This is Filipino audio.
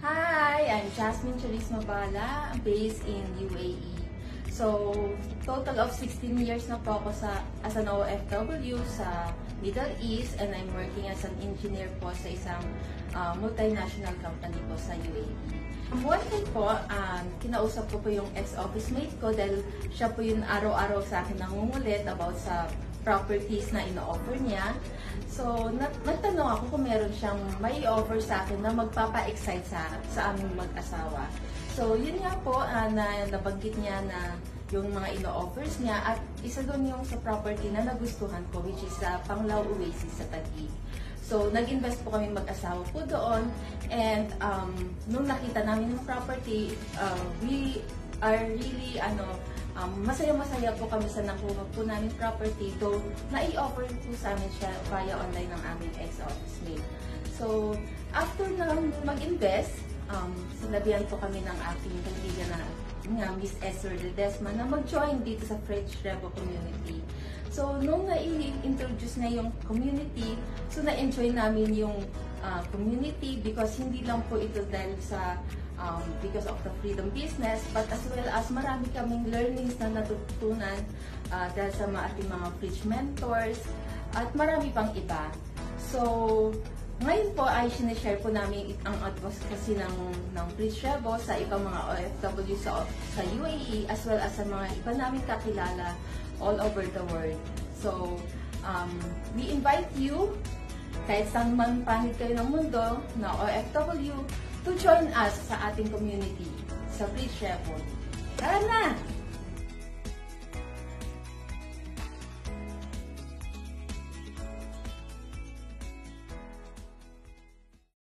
Hi, I'm Jasmine Charis Mabala, based in UAE. So, total of 16 years na po ako as an OFW sa Middle East, and I'm working as an engineer po sa isang multinational company po sa UAE. One time po, kinausap ko po yung ex-office mate ko dahil siya po yung araw-araw sa akin nangungulit about sa properties na ino-offer niya. So, nagtanong ako kung meron siyang may offer sa akin na magpapa-excite sa aming mag-asawa. So, yun nga po, na nabanggit niya na yung mga ino-offers niya at isa doon yung sa property na nagustuhan ko, which is sa Panglao Oasis sa Taguig. So, nag-invest po kami mag-asawa po doon, and nung nakita namin yung property, we are really, masaya-masaya po kami sa nakuha po namin property, though na-i-offer po sa amin siya via online ng aming ex-office mate. So, after na mag-invest, sinabihan po kami ng aking kaibigan na Miss Esther Ledesma na mag-join dito sa French Revo community. So, nung na-introduce na yung community, so na-enjoy namin yung community because hindi lang po ito dahil sa because of the freedom business, but as well as marami kaming learnings na natutunan dahil sa ating mga fridge mentors at marami pang iba. So, ngayon po ay sinishare po namin ang advocacy ng Fridge Revo sa ibang mga OFW sa UAE as well as sa mga iba namin kakilala all over the world. So, we invite you, kahit saan man panig kayo ng mundo, na OFW, to join us sa ating community, sa Fridge Revo. Tara na!